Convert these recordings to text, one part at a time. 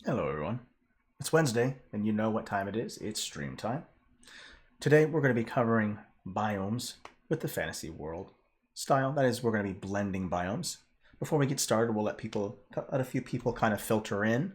Hello everyone. It's Wednesday and you know what time it is. It's stream time. Today we're going to be covering biomes with the fantasy world style. That is, we're going to be blending biomes. Before we get started, we'll let a few people kind of filter in.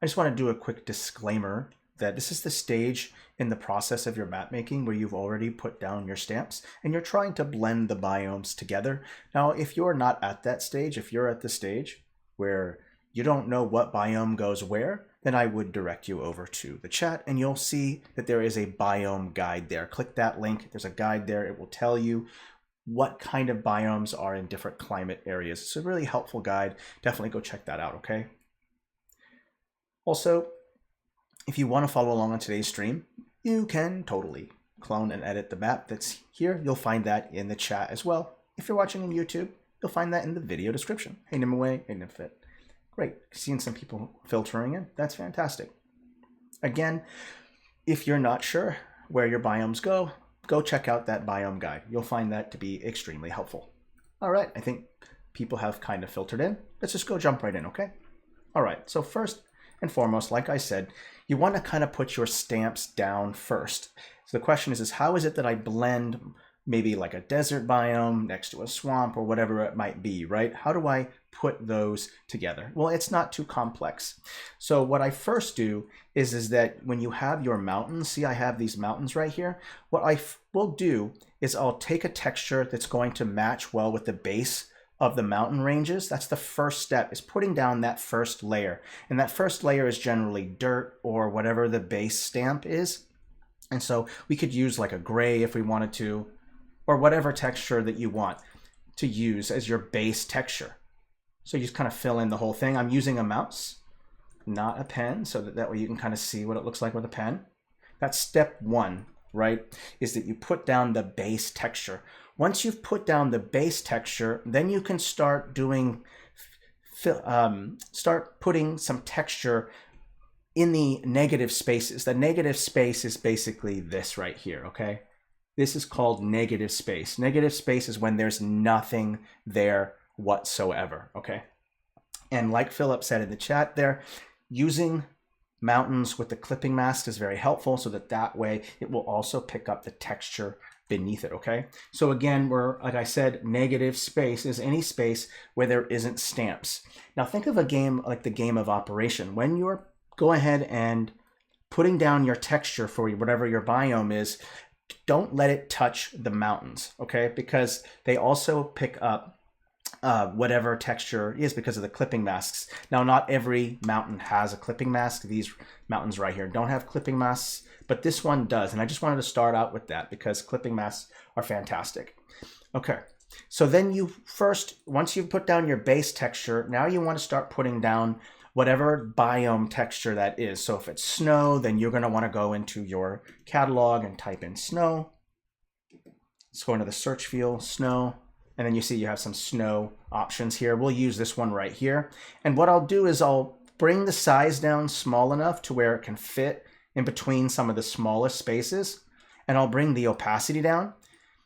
I just want to do a quick disclaimer that this is the stage in the process of your map making where you've already put down your stamps and you're trying to blend the biomes together. Now, if you're not at that stage, if you're at the stage where you don't know what biome goes where, then I would direct you over to the chat and you'll see that there is a biome guide there. Click that link. There's a guide there. It will tell you what kind of biomes are in different climate areas. It's a really helpful guide. Definitely go check that out, okay? Also, if you want to follow along on today's stream, you can totally clone and edit the map that's here. You'll find that in the chat as well. If you're watching on YouTube, you'll find that in the video description. Hey Nimue, hey Nimfit. Great, seeing some people filtering in. That's fantastic. Again, if you're not sure where your biomes go check out that biome guide. You'll find that to be extremely helpful. All right, I think people have kind of filtered in. Let's just go jump right in, okay? All right, so first and foremost, like I said, you want to kind of put your stamps down first. So the question is how is it that I blend maybe like a desert biome next to a swamp or whatever it might be, right? How do I put those together? Well, it's not too complex. So what I first do is that when you have your mountains, see I have these mountains right here. What I will do is I'll take a texture that's going to match well with the base of the mountain ranges. That's the first step, is putting down that first layer. And that first layer is generally dirt or whatever the base stamp is. And so we could use like a gray if we wanted to, or whatever texture that you want to use as your base texture. So you just kind of fill in the whole thing. I'm using a mouse, not a pen, so that way you can kind of see what it looks like with a pen. That's step one, right? Is that you put down the base texture. Once you've put down the base texture, then you can start doing, start putting some texture in the negative spaces. The negative space is basically this right here, okay? This is called negative space. Negative space is when there's nothing there whatsoever, okay? And like Philip said in the chat there, using mountains with the clipping mask is very helpful so that way it will also pick up the texture beneath it, okay? So again, like I said, negative space is any space where there isn't stamps. Now think of a game like the game of Operation. When you're go ahead and putting down your texture for whatever your biome is, don't let it touch the mountains, okay? Because they also pick up whatever texture is because of the clipping masks. Now, not every mountain has a clipping mask. These mountains right here don't have clipping masks, but this one does. And I just wanted to start out with that because clipping masks are fantastic. Okay, so then once you've put down your base texture, now you want to start putting down whatever biome texture that is. So if it's snow, then you're going to want to go into your catalog and type in snow. Let's go into the search field, snow, and then you see you have some snow options here. We'll use this one right here. And what I'll do is I'll bring the size down small enough to where it can fit in between some of the smallest spaces. And I'll bring the opacity down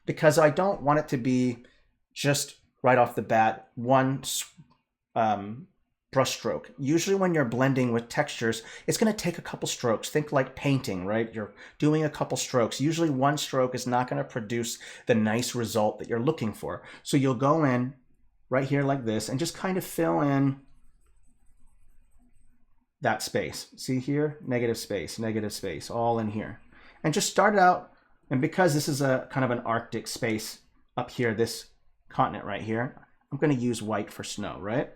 because I don't want it to be just right off the bat one brush stroke. Usually when you're blending with textures, it's going to take a couple strokes. Think like painting, right? You're doing a couple strokes. Usually one stroke is not going to produce the nice result that you're looking for. So you'll go in right here like this and just kind of fill in that space. See here? Negative space, all in here. And just start it out. And because this is a kind of an Arctic space up here, this continent right here, I'm going to use white for snow, right?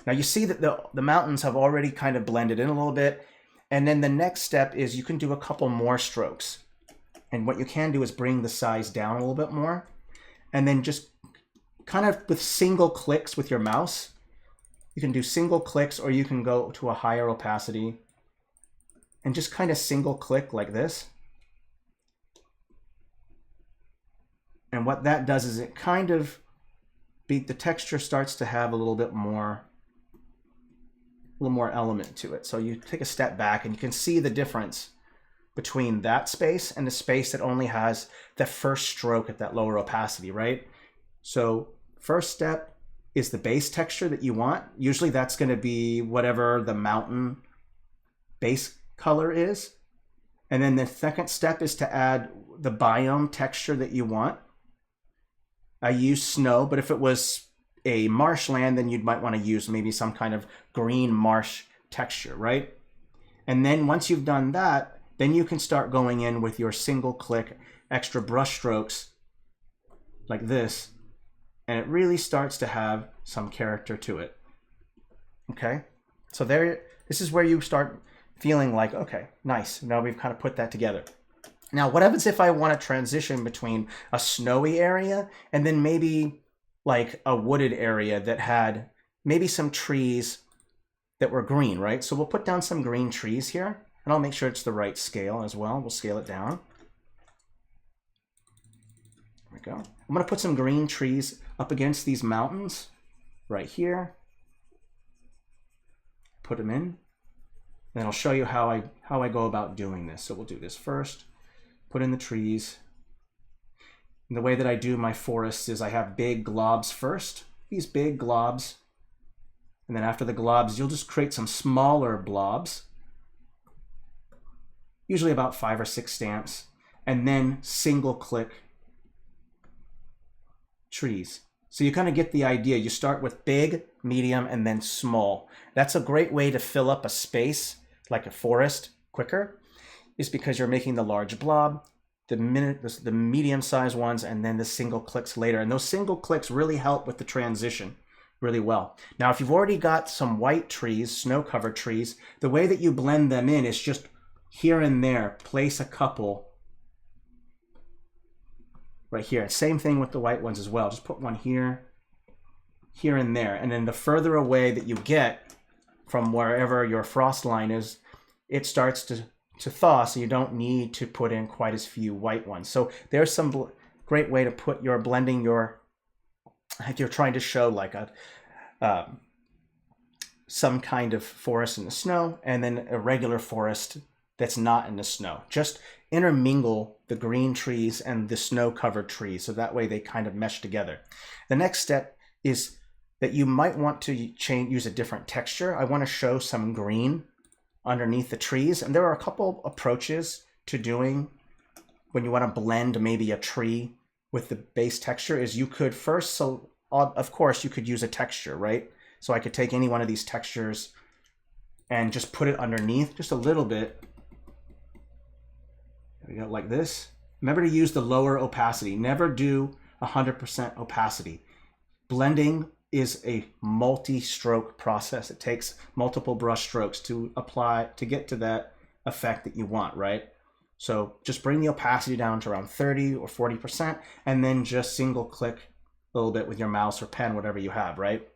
Now you see that the mountains have already kind of blended in a little bit. And then the next step is you can do a couple more strokes. And what you can do is bring the size down a little bit more. And then just kind of with single clicks with your mouse, you can do single clicks or you can go to a higher opacity and just kind of single click like this. And what that does is it kind of, the texture starts to have a little more element to it. So you take a step back and you can see the difference between that space and the space that only has the first stroke at that lower opacity, right? So first step, is the base texture that you want. Usually that's going to be whatever the mountain base color is. And then the second step is to add the biome texture that you want. I use snow, but if it was a marshland, then you might want to use maybe some kind of green marsh texture, right? And then once you've done that, then you can start going in with your single click extra brush strokes like this, and it really starts to have some character to it. Okay, so this is where you start feeling like, okay, nice, now we've kind of put that together. Now what happens if I want to transition between a snowy area and then maybe like a wooded area that had maybe some trees that were green, right? So we'll put down some green trees here, and I'll make sure it's the right scale as well. We'll scale it down. There we go. I'm going to put some green trees up against these mountains right here. Put them in. Then I'll show you how I go about doing this. So we'll do this first. Put in the trees. And the way that I do my forests is I have big globs first. These big globs. And then after the globs, you'll just create some smaller blobs. Usually about 5 or 6 stamps. And then single click trees. So you kind of get the idea. You start with big, medium, and then small. That's a great way to fill up a space like a forest quicker, is because you're making the large blob, the medium-sized ones, and then the single clicks later. And those single clicks really help with the transition really well. Now, if you've already got some white trees, snow-covered trees, the way that you blend them in is just here and there, place a couple right here. Same thing with the white ones as well. Just put one here, here and there. And then the further away that you get from wherever your frost line is, it starts to thaw, so you don't need to put in quite as few white ones. So there's some great way to put your blending your, if you're trying to show like a some kind of forest in the snow and then a regular forest that's not in the snow. Just intermingle the green trees and the snow-covered trees, so that way they kind of mesh together. The next step is that you might want to use a different texture. I want to show some green underneath the trees, and there are a couple approaches to doing when you want to blend maybe a tree with the base texture. Is you could first, so of course you could use a texture, right? So I could take any one of these textures and just put it underneath just a little bit. There we go, like this. Remember to use the lower opacity. Never do 100% opacity. Blending is a multi-stroke process. It takes multiple brush strokes to apply, to get to that effect that you want, right? So just bring the opacity down to around 30 or 40%, and then just single click a little bit with your mouse or pen, whatever you have, right?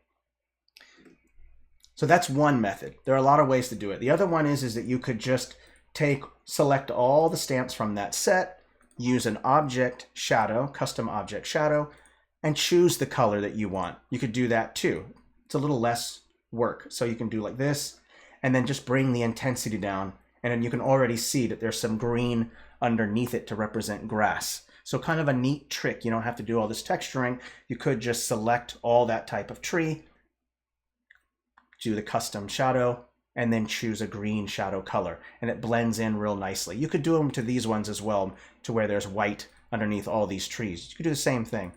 So that's one method. There are a lot of ways to do it. The other one is that you could just select all the stamps from that set, use an object shadow, custom object shadow, and choose the color that you want. You could do that too. It's a little less work. So you can do like this, and then just bring the intensity down, and then you can already see that there's some green underneath it to represent grass. So kind of a neat trick. You don't have to do all this texturing. You could just select all that type of tree, do the custom shadow, and then choose a green shadow color, and it blends in real nicely. You could do them to these ones as well, to where there's white underneath all these trees. You could do the same thing.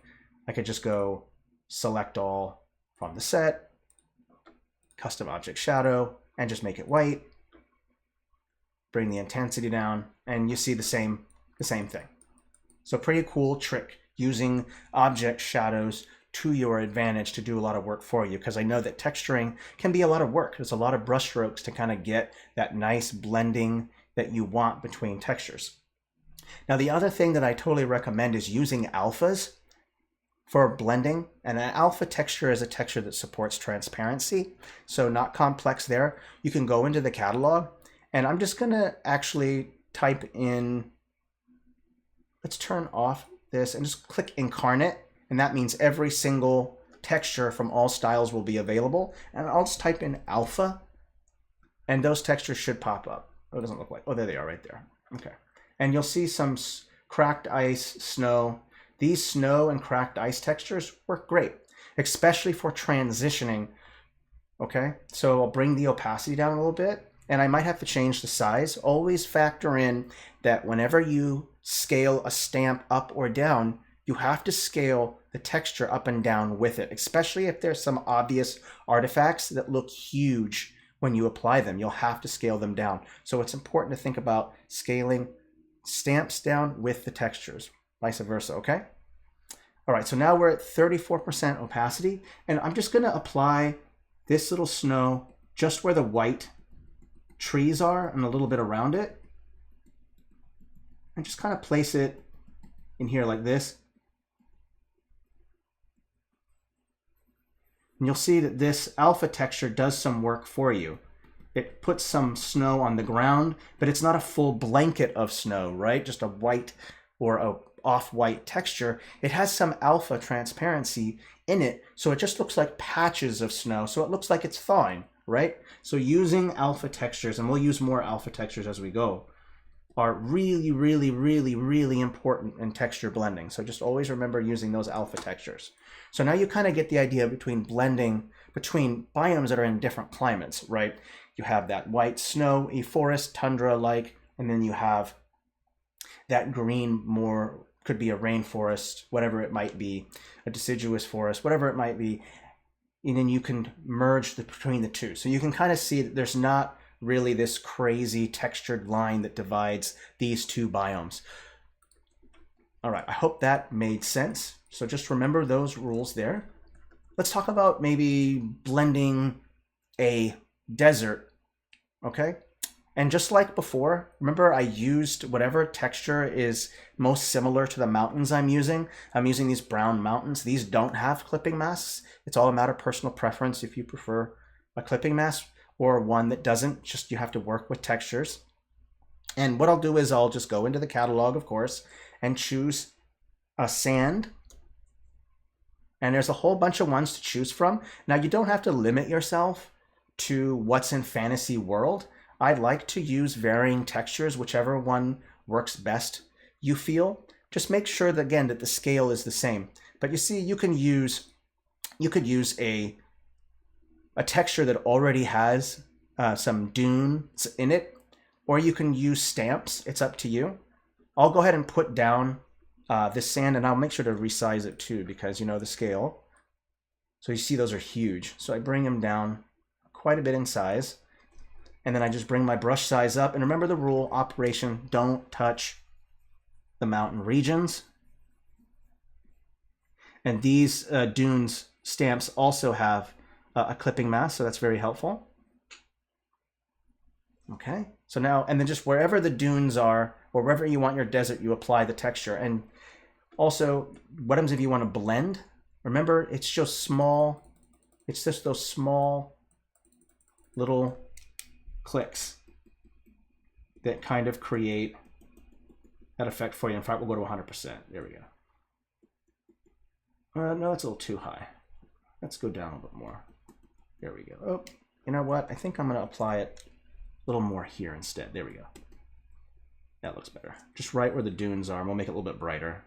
I could just go select all from the set, custom object shadow, and just make it white. Bring the intensity down, and you see the same thing. So pretty cool trick using object shadows to your advantage to do a lot of work for you, because I know that texturing can be a lot of work. There's a lot of brush strokes to kind of get that nice blending that you want between textures. Now, the other thing that I totally recommend is using alphas for blending. And an alpha texture is a texture that supports transparency, so not complex there. You can go into the catalog, and I'm just going to actually type in, let's turn off this and just click Inkarnate. And that means every single texture from all styles will be available. And I'll just type in alpha, and those textures should pop up. Oh, it doesn't look like, oh, there they are right there. Okay. And you'll see some cracked ice, snow. These snow and cracked ice textures work great. especially for transitioning. Okay, so I'll bring the opacity down a little bit, and I might have to change the size. Always factor in that whenever you scale a stamp up or down, you have to scale the texture up and down with it, especially if there's some obvious artifacts that look huge when you apply them. You'll have to scale them down. So it's important to think about scaling stamps down with the textures, vice versa, okay? All right, so now we're at 34% opacity, and I'm just gonna apply this little snow just where the white trees are and a little bit around it, and just kind of place it in here like this. And you'll see that this alpha texture does some work for you. It puts some snow on the ground, but it's not a full blanket of snow, right? Just a white or a off-white texture. It has some alpha transparency in it, so it just looks like patches of snow, so it looks like it's thawing, right? So using alpha textures, and we'll use more alpha textures as we go, are really, really, really, really important in texture blending. So just always remember using those alpha textures. So now you kind of get the idea between blending between biomes that are in different climates, right? You have that white snow, a forest, tundra-like, and then you have that green, more could be a rainforest, whatever it might be, a deciduous forest, whatever it might be, and then you can merge between the two. So you can kind of see that there's not really this crazy textured line that divides these two biomes. All right, I hope that made sense. So just remember those rules there. Let's talk about maybe blending a desert, okay? And just like before, remember I used whatever texture is most similar to the mountains I'm using. I'm using these brown mountains. These don't have clipping masks. It's all a matter of personal preference if you prefer a clipping mask or one that doesn't. Just you have to work with textures. And what I'll do is I'll just go into the catalog, of course, and choose a sand. And there's a whole bunch of ones to choose from. Now you don't have to limit yourself to what's in Fantasy World. I like to use varying textures, whichever one works best you feel. Just make sure that, again, that the scale is the same. But you see, you could use a texture that already has some dunes in it, or you can use stamps. It's up to you. I'll go ahead and put down this sand, and I'll make sure to resize it too, because you know the scale. So you see those are huge. So I bring them down quite a bit in size. And then I just bring my brush size up. And remember the rule, operation, don't touch the mountain regions. And these dunes stamps also have a clipping mask, so that's very helpful. Okay, so now, and then just wherever the dunes are, or wherever you want your desert, you apply the texture. And also, what happens if you want to blend? Remember, it's just those small little clicks that kind of create that effect for you. In fact, we'll go to 100%. There we go. No, that's a little too high. Let's go down a little bit more. There we go. Oh, you know what? I think I'm going to apply it a little more here instead. There we go. That looks better. Just right where the dunes are, and we'll make it a little bit brighter.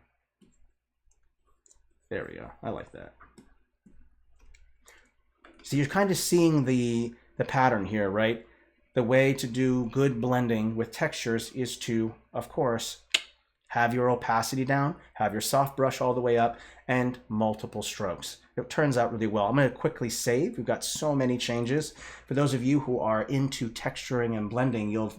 There we go. I like that. So you're kind of seeing the pattern here, right? The way to do good blending with textures is to, of course, have your opacity down, have your soft brush all the way up, and multiple strokes. It turns out really well. I'm going to quickly save. We've got so many changes. For those of you who are into texturing and blending, you'll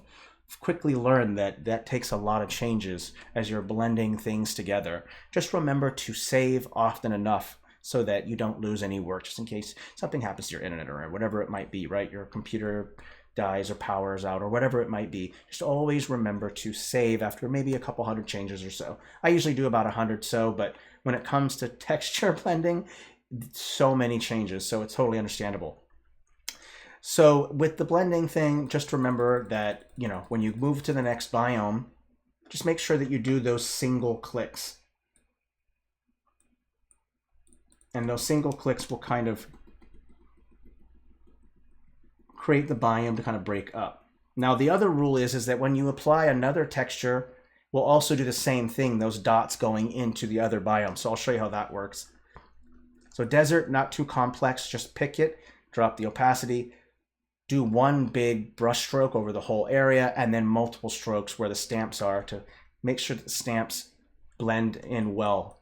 quickly learn that that takes a lot of changes as you're blending things together. Just remember to save often enough so that you don't lose any work, just in case something happens to your internet or whatever it might be, right? Your computer dies or powers out or whatever it might be. Just always remember to save after maybe a couple hundred changes or so. I usually do about 100 so, but when it comes to texture blending, so many changes, so it's totally understandable. So with the blending thing, just remember that, you know, when you move to the next biome, just make sure that you do those single clicks. And those single clicks will kind of create the biome to kind of break up. Now the other rule is that when you apply another texture, we'll also do the same thing, those dots going into the other biome. So I'll show you how that works. So desert, not too complex, just pick it, drop the opacity, do one big brush stroke over the whole area, and then multiple strokes where the stamps are to make sure that the stamps blend in well.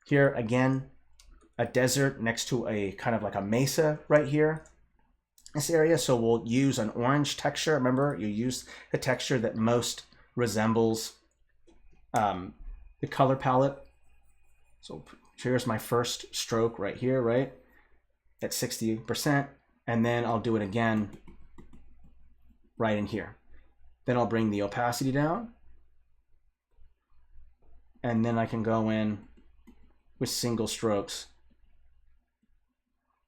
Here again, a desert next to a kind of like a mesa right here, this area. So we'll use an orange texture. Remember, you use the texture that most resembles the color palette. So here's my first stroke right here, right? At 60%. And then I'll do it again right in here. Then I'll bring the opacity down. And then I can go in with single strokes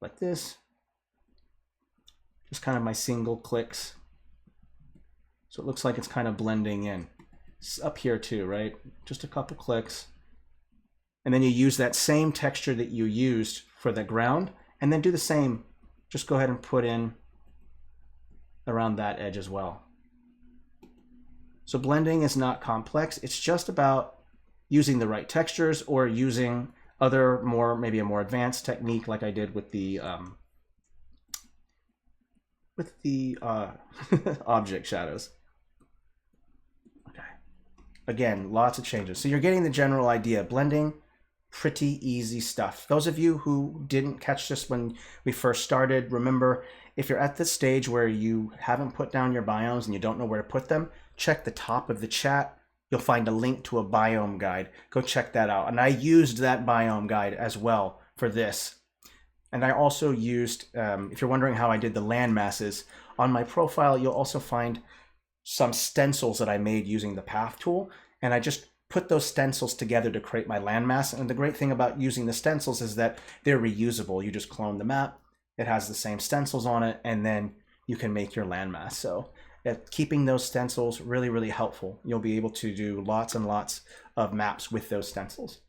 like this. Just kind of my single clicks. So it looks like it's kind of blending in. It's up here too, right? Just a couple clicks. And then you use that same texture that you used for the ground, and then do the same. Just go ahead and put in around that edge as well. So blending is not complex. It's just about using the right textures or using other maybe a more advanced technique like I did with the object shadows. Okay. Again, lots of changes. So you're getting the general idea. Blending, pretty easy stuff. Those of you who didn't catch this when we first started, remember, if you're at this stage where you haven't put down your biomes and you don't know where to put them, check the top of the chat. You'll find a link to a biome guide. Go check that out. And I used that biome guide as well for this. And I also used, if you're wondering how I did the land masses, on my profile, you'll also find some stencils that I made using the path tool. And I just put those stencils together to create my landmass. And the great thing about using the stencils is that they're reusable. You just clone the map, it has the same stencils on it, and then you can make your landmass. So keeping those stencils really, really helpful. You'll be able to do lots and lots of maps with those stencils.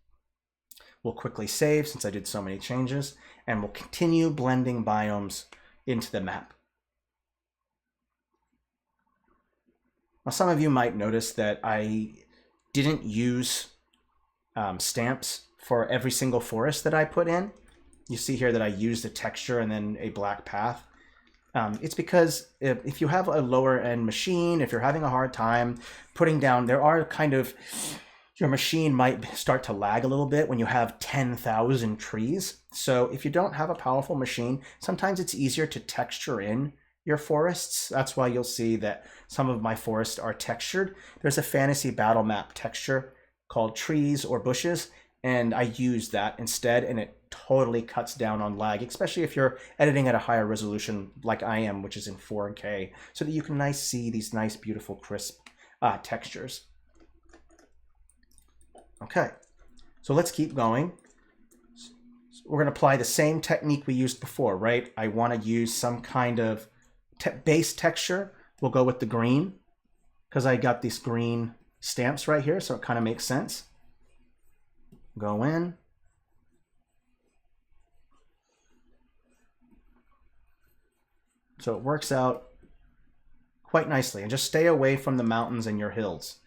We'll quickly save since I did so many changes, and we'll continue blending biomes into the map. Now, some of you might notice that I didn't use stamps for every single forest that I put in. You see here that I used a texture and then a black path. It's because if you have a lower end machine, if you're having a hard time putting down, there are kind of, your machine might start to lag a little bit when you have 10,000 trees. So if you don't have a powerful machine, sometimes it's easier to texture in your forests. That's why you'll see that some of my forests are textured. There's a fantasy battle map texture called trees or bushes, and I use that instead, and it totally cuts down on lag, especially if you're editing at a higher resolution like I am, which is in 4K, so that you can see these nice, beautiful, crisp textures. Okay, so let's keep going. We're going to apply the same technique we used before, right? I want to use some kind of base texture. We'll go with the green because I got these green stamps right here, so it kind of makes sense. Go in. So it works out quite nicely. And just stay away from the mountains and your hills.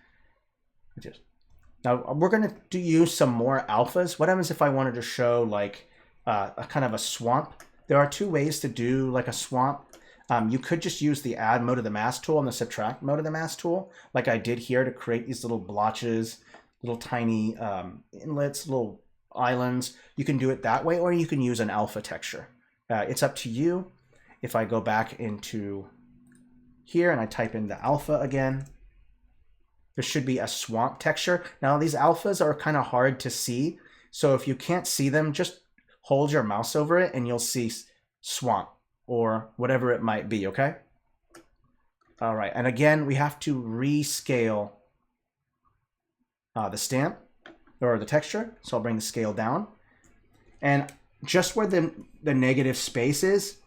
Now we're going to use some more alphas. What happens if I wanted to show like a kind of a swamp? There are two ways to do like a swamp. You could just use the add mode of the mask tool and the subtract mode of the mask tool, like I did here, to create these little blotches, little tiny inlets, little islands. You can do it that way, or you can use an alpha texture. It's up to you. If I go back into here and I type in the alpha again, there should be a swamp texture. Now these alphas are kind of hard to see, so if you can't see them, just hold your mouse over it and you'll see swamp or whatever it might be, okay? All right, and again, we have to rescale the stamp or the texture. So I'll bring the scale down. And just where the negative space is,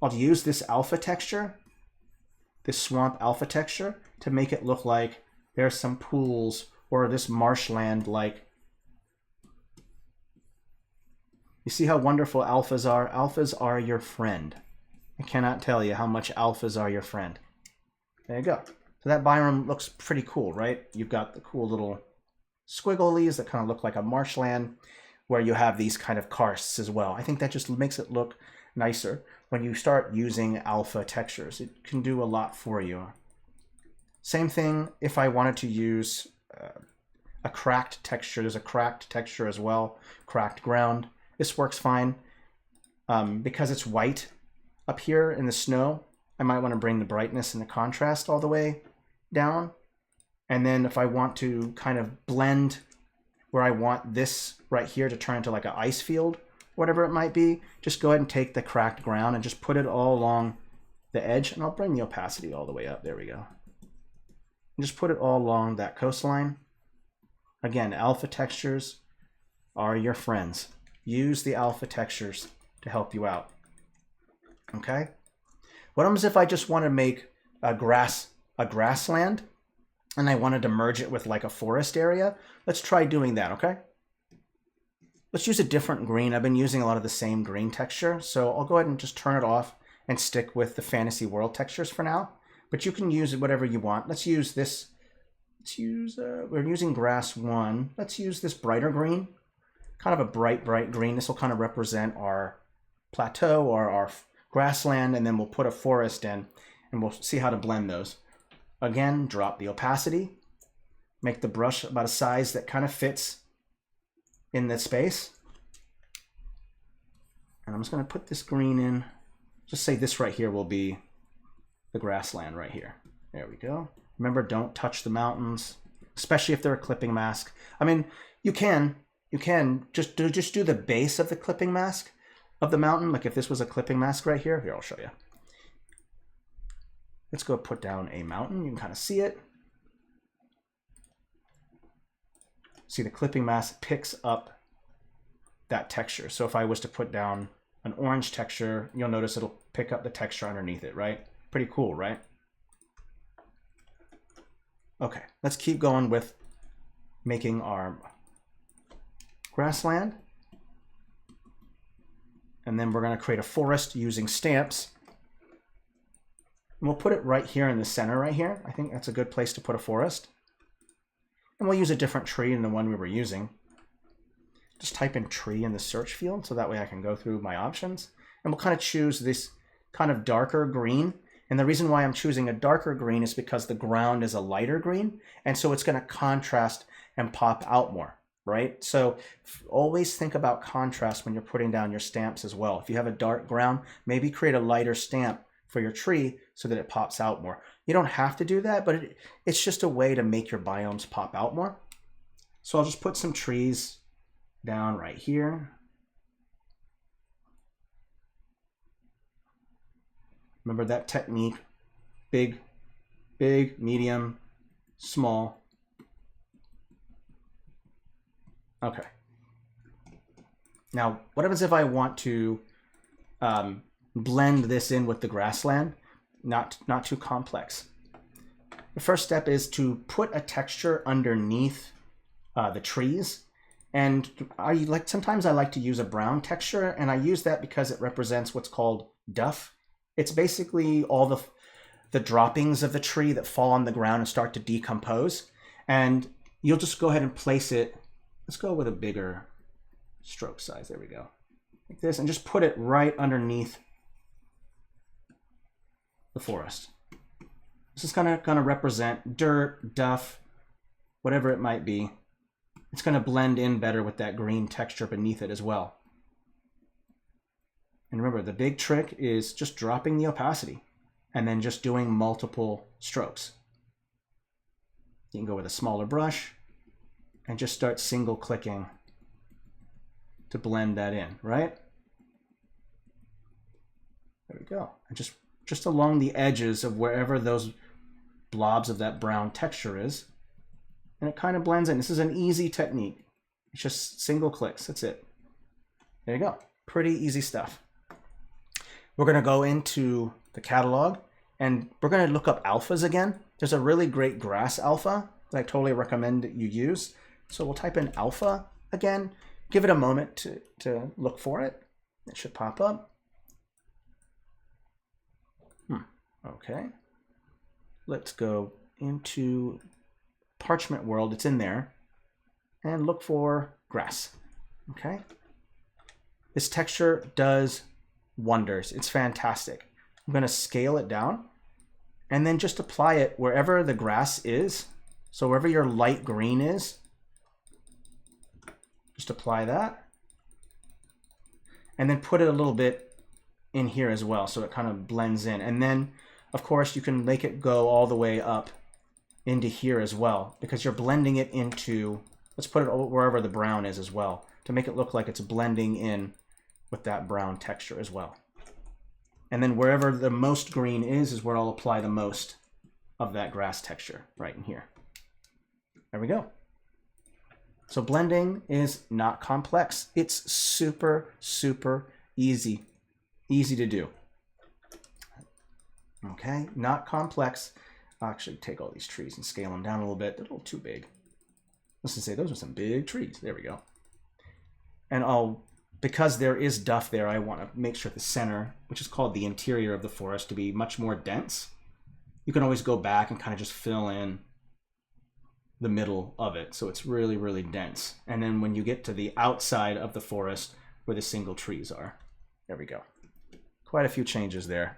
I'll use this alpha texture, this swamp alpha texture, to make it look like there's some pools or this marshland like. You see how wonderful alphas are? Alphas are your friend. I cannot tell you how much alphas are your friend. There you go. So that biome looks pretty cool, right? You've got the cool little squiggle leaves that kind of look like a marshland. where you have these kind of karsts as well. I think that just makes it look nicer. When you start using alpha textures, it can do a lot for you. Same thing if I wanted to use a cracked texture. There's a cracked texture as well, cracked ground. This works fine. Because it's white up here in the snow, I might want to bring the brightness and the contrast all the way down. And then if I want to kind of blend where I want this right here to turn into like an ice field, whatever it might be, just go ahead and take the cracked ground and just put it all along the edge. And I'll bring the opacity all the way up. There we go. And just put it all along that coastline. Again, alpha textures are your friends. Use the alpha textures to help you out. Okay? What happens if I just want to make a grassland and I wanted to merge it with like a forest area? Let's try doing that, okay? Let's use a different green. I've been using a lot of the same green texture, so I'll go ahead and just turn it off and stick with the fantasy world textures for now. But you can use whatever you want. Let's use this. We're using grass 1. Let's use this brighter green. Kind of a bright green. This will kind of represent our plateau or our grassland, and then we'll put a forest in and we'll see how to blend those. Again, drop the opacity, make the brush about a size that kind of fits in that space. And I'm just going to put this green in. Just say this right here will be the grassland right here. There we go. Remember, don't touch the mountains, especially if they're a clipping mask. I mean, you can just do the base of the clipping mask of the mountain. Like if this was a clipping mask right here, I'll show you. Let's go put down a mountain. You can kind of see it. See, the clipping mask picks up that texture. So if I was to put down an orange texture, you'll notice it'll pick up the texture underneath it, right? Pretty cool, right? Okay, let's keep going with making our grassland. And then we're going to create a forest using stamps. And we'll put it right here in the center right here. I think that's a good place to put a forest. And we'll use a different tree than the one we were using. Just type in tree in the search field so that way I can go through my options. And we'll kind of choose this kind of darker green. And the reason why I'm choosing a darker green is because the ground is a lighter green. And so it's going to contrast and pop out more, right? So always think about contrast when you're putting down your stamps as well. If you have a dark ground, maybe create a lighter stamp for your tree so that it pops out more. You don't have to do that, but it's just a way to make your biomes pop out more. So I'll just put some trees down right here. Remember that technique, big, medium, small. Okay. Now, what happens if I want to blend this in with the grassland? Not too complex. The first step is to put a texture underneath the trees. And sometimes I like to use a brown texture, and I use that because it represents what's called duff. It's basically all the droppings of the tree that fall on the ground and start to decompose. And you'll just go ahead and place it. Let's go with a bigger stroke size. There we go. Like this, and just put it right underneath the forest. This is gonna represent dirt, duff, whatever it might be. It's gonna blend in better with that green texture beneath it as well. And remember, the big trick is just dropping the opacity and then just doing multiple strokes. You can go with a smaller brush and just start single clicking to blend that in, right? There we go. And just along the edges of wherever those blobs of that brown texture is. And it kind of blends in. This is an easy technique. It's just single clicks. That's it. There you go. Pretty easy stuff. We're going to go into the catalog and we're going to look up alphas again. There's a really great grass alpha that I totally recommend that you use. So we'll type in alpha again. Give it a moment to look for it. It should pop up. Okay. Let's go into Parchment World. It's in there. And look for grass. Okay. This texture does wonders. It's fantastic. I'm going to scale it down and then just apply it wherever the grass is. So wherever your light green is, just apply that. And then put it a little bit in here as well so it kind of blends in. And then, of course, you can make it go all the way up into here as well because you're blending it into, let's put it wherever the brown is as well to make it look like it's blending in with that brown texture as well. And then wherever the most green is where I'll apply the most of that grass texture right in here. There we go. So blending is not complex. It's super, super easy. Easy to do. Okay, not complex. I'll actually take all these trees and scale them down a little bit. They're a little too big. Let's just say those are some big trees. There we go. And because there is duff there, I want to make sure the center, which is called the interior of the forest, to be much more dense. You can always go back and kind of just fill in the middle of it so it's really, really dense. And then when you get to the outside of the forest where the single trees are, there we go. Quite a few changes there.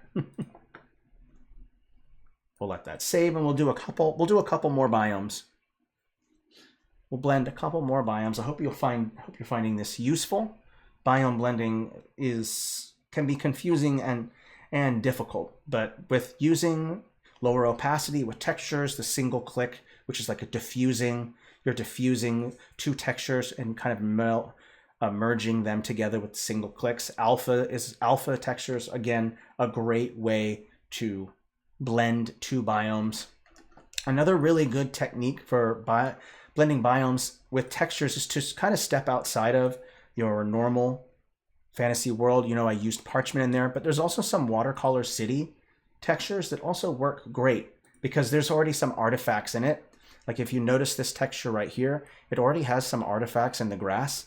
We'll let that save and we'll do a couple more biomes. We'll blend a couple more biomes. I hope you're finding this useful. Biome blending can be confusing and difficult, but with using lower opacity with textures, the single click, which is like you're diffusing two textures and kind of merging them together with single clicks. Alpha textures, again, a great way to blend two biomes. Another really good technique for blending biomes with textures is to kind of step outside of your normal fantasy world. You know, I used parchment in there, but there's also some watercolor city textures that also work great because there's already some artifacts in it. Like if you notice this texture right here, it already has some artifacts in the grass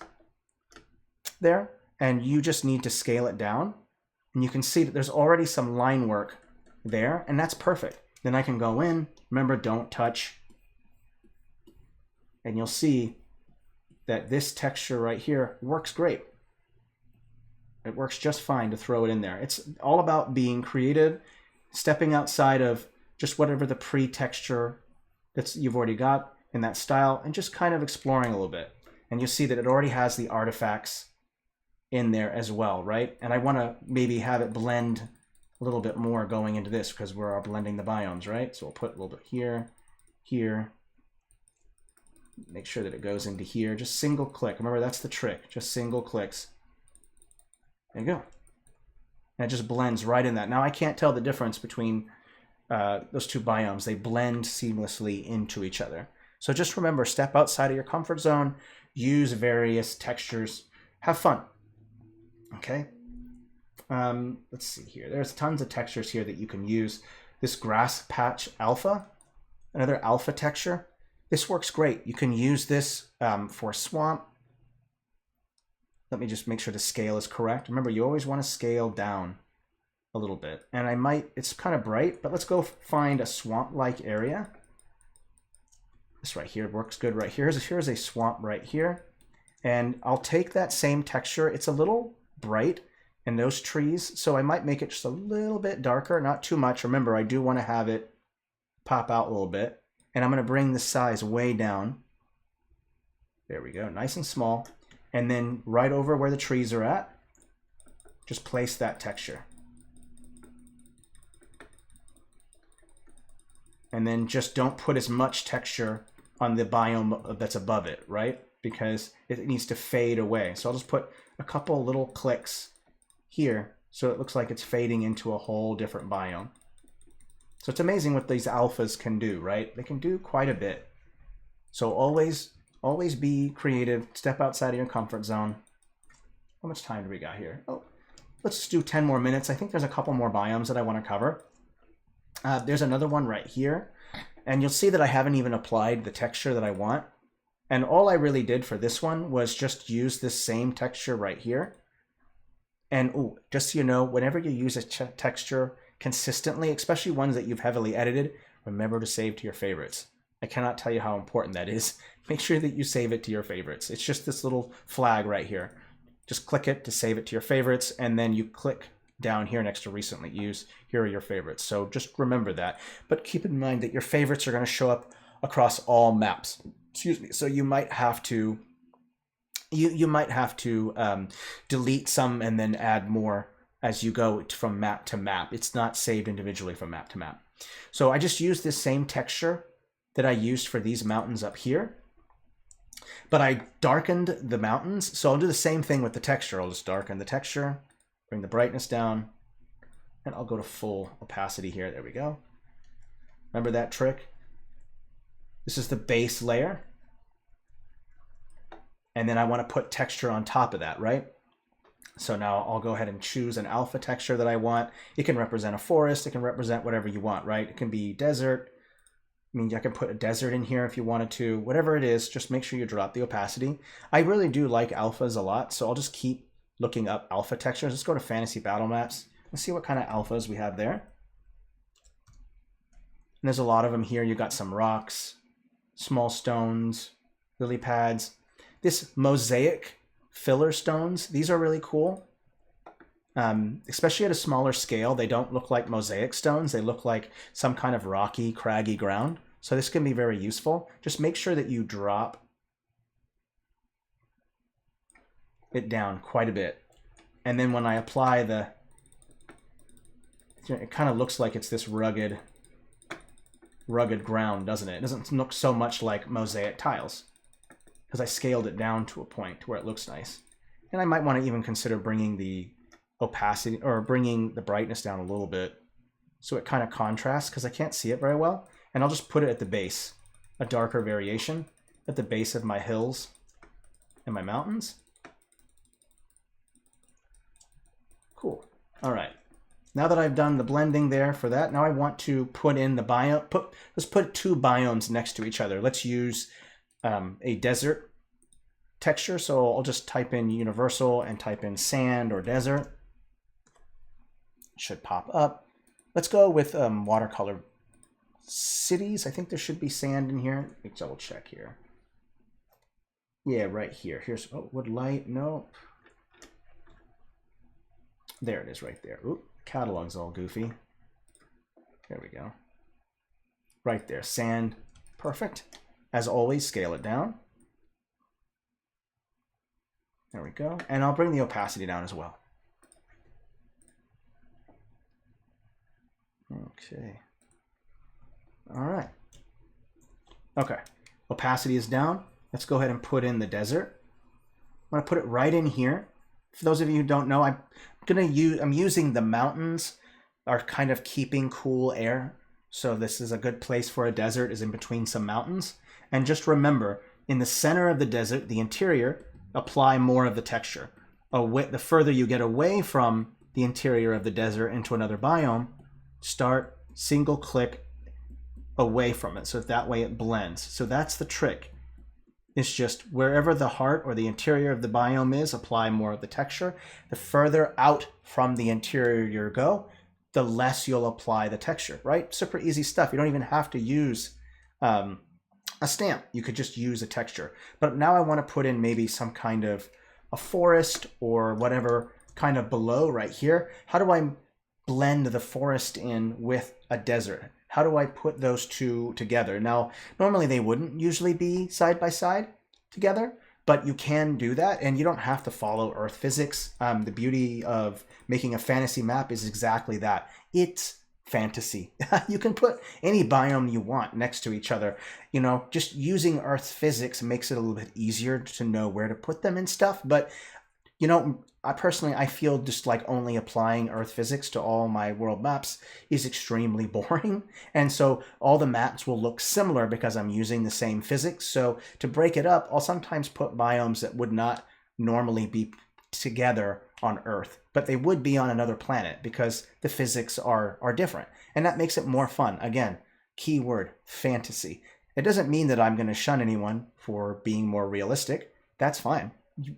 there, and you just need to scale it down. And you can see that there's already some line work there, and that's perfect. Then I can go in, remember, don't touch, and you'll see that this texture right here works great. It works just fine to throw it in there. It's all about being creative, stepping outside of just whatever the pre-texture that you've already got in that style and just kind of exploring a little bit. And you'll see that it already has the artifacts in there as well, right? And I want to maybe have it blend a little bit more going into this because we're blending the biomes, right? So we'll put a little bit here, here. Make sure that it goes into here. Just single click. Remember, that's the trick. Just single clicks. There you go. And it just blends right in that. Now I can't tell the difference between those two biomes. They blend seamlessly into each other. So just remember, step outside of your comfort zone, use various textures, have fun. Okay. Let's see here. There's tons of textures here that you can use. This grass patch alpha, another alpha texture. This works great. You can use this for swamp. Let me just make sure the scale is correct. Remember, you always want to scale down a little bit. And it's kind of bright, but let's go find a swamp-like area. This right here works good right here. Here's a swamp right here. And I'll take that same texture. It's a little bright in those trees, so I might make it just a little bit darker, not too much. Remember, I do want to have it pop out a little bit. And I'm going to bring the size way down. There we go, nice and small. And then right over where the trees are at, just place that texture. And then just don't put as much texture on the biome that's above it, right? Because it needs to fade away. So I'll just put a couple little clicks here so it looks like it's fading into a whole different biome. So it's amazing what these alphas can do, right? They can do quite a bit. So always be creative, step outside of your comfort zone. How much time do we got here? Oh, let's just do 10 more minutes. I think there's a couple more biomes that I want to cover. There's another one right here. And you'll see that I haven't even applied the texture that I want. And all I really did for this one was just use this same texture right here. And just so you know, whenever you use a texture consistently, especially ones that you've heavily edited, remember to save to your favorites. I cannot tell you how important that is. Make sure that you save it to your favorites. It's just this little flag right here. Just click it to save it to your favorites, and then you click down here next to recently used. Here are your favorites. So just remember that. But keep in mind that your favorites are going to show up across all maps. Excuse me. So you might have to you might have to delete some and then add more as you go from map to map. It's not saved individually from map to map. So I just used this same texture that I used for these mountains up here, but I darkened the mountains. So I'll do the same thing with the texture. I'll just darken the texture, bring the brightness down, and I'll go to full opacity here. There we go. Remember that trick? This is the base layer. And then I want to put texture on top of that, right? So now I'll go ahead and choose an alpha texture that I want. It can represent a forest. It can represent whatever you want, right? It can be desert. I mean, I can put a desert in here if you wanted to. Whatever it is, just make sure you drop the opacity. I really do like alphas a lot, so I'll just keep looking up alpha textures. Let's go to Fantasy Battle Maps and see what kind of alphas we have there. And there's a lot of them here. You got some rocks, small stones, lily pads. This mosaic filler stones, these are really cool. Especially at a smaller scale, they don't look like mosaic stones. They look like some kind of rocky, craggy ground. So this can be very useful. Just make sure that you drop it down quite a bit. And then when I apply it kind of looks like it's this rugged ground, doesn't it? It doesn't look so much like mosaic tiles because I scaled it down to a point where it looks nice. And I might want to even consider bringing the opacity or bringing the brightness down a little bit so it kind of contrasts because I can't see it very well. And I'll just put it at the base, a darker variation at the base of my hills and my mountains. Cool. All right. Now that I've done the blending there for that, now I want to put in the biome. Let's put two biomes next to each other. Let's use a desert texture. So I'll just type in universal and type in sand or desert. Should pop up. Let's go with watercolor cities. I think there should be sand in here. Let me double check here. Yeah, right here. Here's wood light. Nope. There it is right there. Oop, catalog's all goofy. There we go. Right there. Sand. Perfect. As always, scale it down. There we go. And I'll bring the opacity down as well. Okay. All right. Okay. Opacity is down. Let's go ahead and put in the desert. I'm going to put it right in here. For those of you who don't know, I'm using the mountains are kind of keeping cool air. So this is a good place for a desert, is in between some mountains. And just remember, in the center of the desert, the interior, apply more of the texture. The further you get away from the interior of the desert into another biome, start single click away from it. So that way it blends. So that's the trick. It's just wherever the heart or the interior of the biome is, apply more of the texture. The further out from the interior you go, the less you'll apply the texture, right? Super easy stuff. You don't even have to use a stamp. You could just use a texture. But now I want to put in maybe some kind of a forest or whatever kind of below right here. How do I blend the forest in with a desert? How do I put those two together? Now, normally they wouldn't usually be side by side together, but you can do that and you don't have to follow Earth physics. The beauty of making a fantasy map is exactly that. It's fantasy. You can put any biome you want next to each other. You know, just using Earth physics makes it a little bit easier to know where to put them and stuff. But, you know, I feel just like only applying Earth physics to all my world maps is extremely boring. And so all the maps will look similar because I'm using the same physics. So to break it up, I'll sometimes put biomes that would not normally be together on Earth, but they would be on another planet because the physics are different. And that makes it more fun. Again, keyword, fantasy. It doesn't mean that I'm going to shun anyone for being more realistic. That's fine.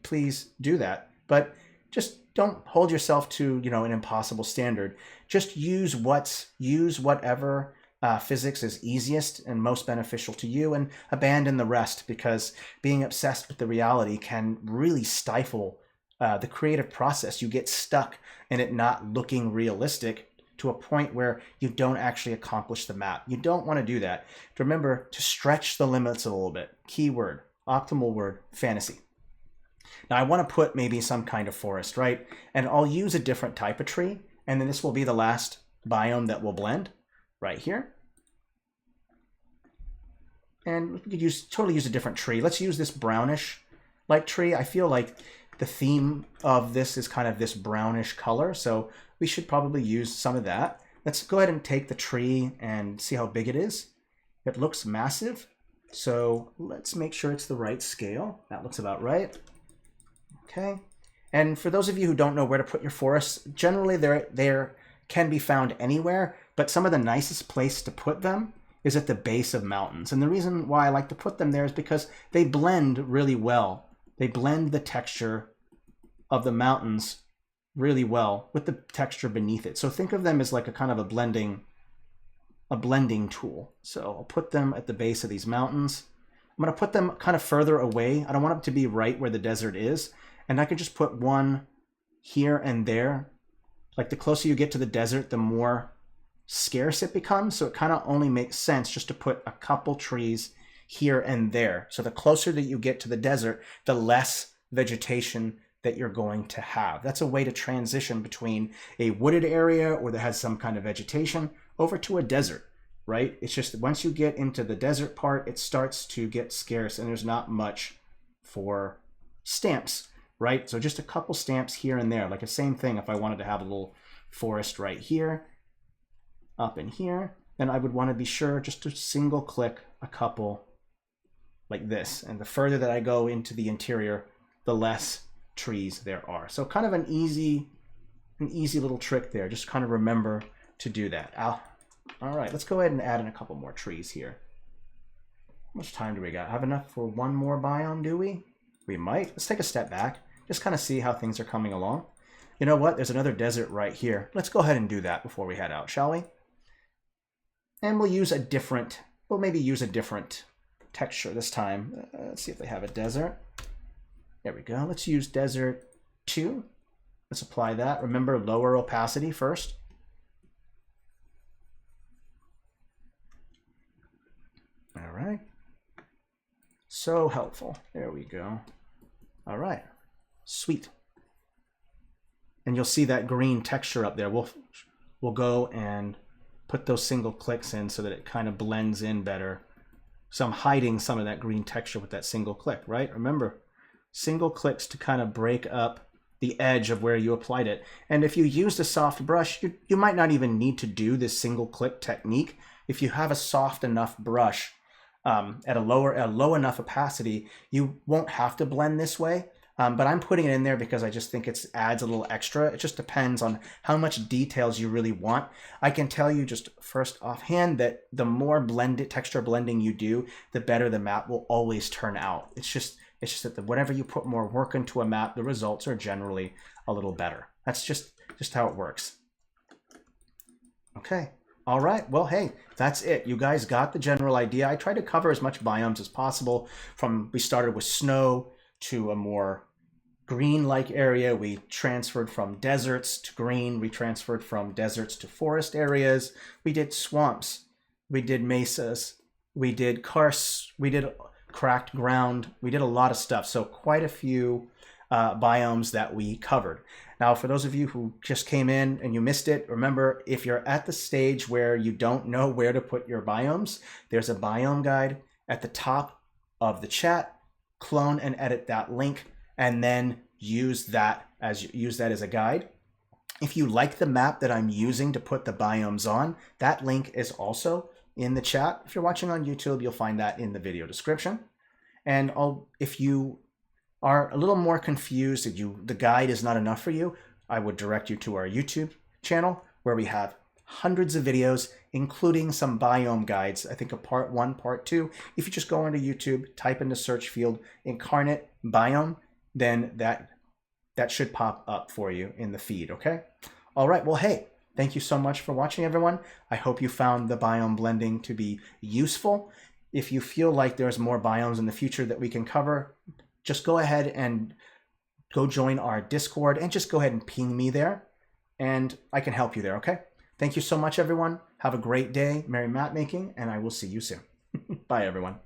Please do that. But just don't hold yourself to, you know, an impossible standard. Just use whatever physics is easiest and most beneficial to you, and abandon the rest, because being obsessed with the reality can really stifle the creative process. You get stuck in it not looking realistic to a point where you don't actually accomplish the map. You don't want to do that. Remember to stretch the limits a little bit. Keyword, optimal word, fantasy. Now I want to put maybe some kind of forest, right? And I'll use a different type of tree, and then this will be the last biome that will blend right here. And we could totally use a different tree. Let's use this brownish like tree. I feel like the theme of this is kind of this brownish color, so we should probably use some of that. Let's go ahead and take the tree and see how big it is. It looks massive, so let's make sure it's the right scale. That looks about right. Okay. And for those of you who don't know where to put your forests, generally they're can be found anywhere, but some of the nicest place to put them is at the base of mountains. And the reason why I like to put them there is because they blend really well. They blend the texture of the mountains really well with the texture beneath it. So think of them as like a kind of a blending tool. So I'll put them at the base of these mountains. I'm going to put them kind of further away. I don't want them to be right where the desert is. And I can just put one here and there. Like the closer you get to the desert, the more scarce it becomes. So it kind of only makes sense just to put a couple trees here and there. So the closer that you get to the desert, the less vegetation that you're going to have. That's a way to transition between a wooded area or that has some kind of vegetation over to a desert, right? It's just once you get into the desert part, it starts to get scarce and there's not much for stamps, right? So just a couple stamps here and there, like the same thing. If I wanted to have a little forest right here, up in here, then I would want to be sure just to single click a couple like this. And the further that I go into the interior, the less trees there are. So kind of an easy little trick there. Just kind of remember to do that. All right, let's go ahead and add in a couple more trees here. How much time do we got? Have enough for one more biome, do we? We might. Let's take a step back. Just kind of see how things are coming along. You know what? There's another desert right here. Let's go ahead and do that before we head out, shall we? And we'll use a different, maybe use a different texture this time. Let's see if they have a desert. There we go. Let's use desert 2. Let's apply that. Remember, lower opacity first. All right. So helpful. There we go. All right. Sweet. And you'll see that green texture up there. We'll go and put those single clicks in so that it kind of blends in better. So I'm hiding some of that green texture with that single click, right? Remember, single clicks to kind of break up the edge of where you applied it. And if you used a soft brush, you might not even need to do this single click technique. If you have a soft enough brush at a low enough opacity, you won't have to blend this way. But I'm putting it in there because I just think it adds a little extra. It just depends on how much details you really want. I can tell you just first offhand that the more texture blending you do, the better the map will always turn out. It's just that whenever you put more work into a map, the results are generally a little better. That's just how it works. Okay. All right. Well, hey, that's it. You guys got the general idea. I tried to cover as much biomes as possible. We started with snow to a more green-like area. We transferred from deserts to green. We transferred from deserts to forest areas. We did swamps. We did mesas. We did karsts. We did cracked ground. We did a lot of stuff. So quite a few biomes that we covered. Now, for those of you who just came in and you missed it, remember, if you're at the stage where you don't know where to put your biomes, there's a biome guide at the top of the chat. Clone and edit that link, and then use that as a guide. If you like the map that I'm using to put the biomes on, that link is also in the chat. If you're watching on YouTube, you'll find that in the video description. And if you are a little more confused that the guide is not enough for you, I would direct you to our YouTube channel where we have hundreds of videos, including some biome guides. I think a part 1, part 2. If you just go onto YouTube, type in the search field Inkarnate biome, then that should pop up for you in the feed, okay? All right, well, hey, Thank you so much for watching, everyone. I hope you found the biome blending to be useful. If you feel like there's more biomes in the future that we can cover, just go ahead and go join our Discord and just go ahead and ping me there, and I can help you there, okay? Thank you so much, everyone. Have a great day. Merry map making, and I will see you soon. Bye, everyone.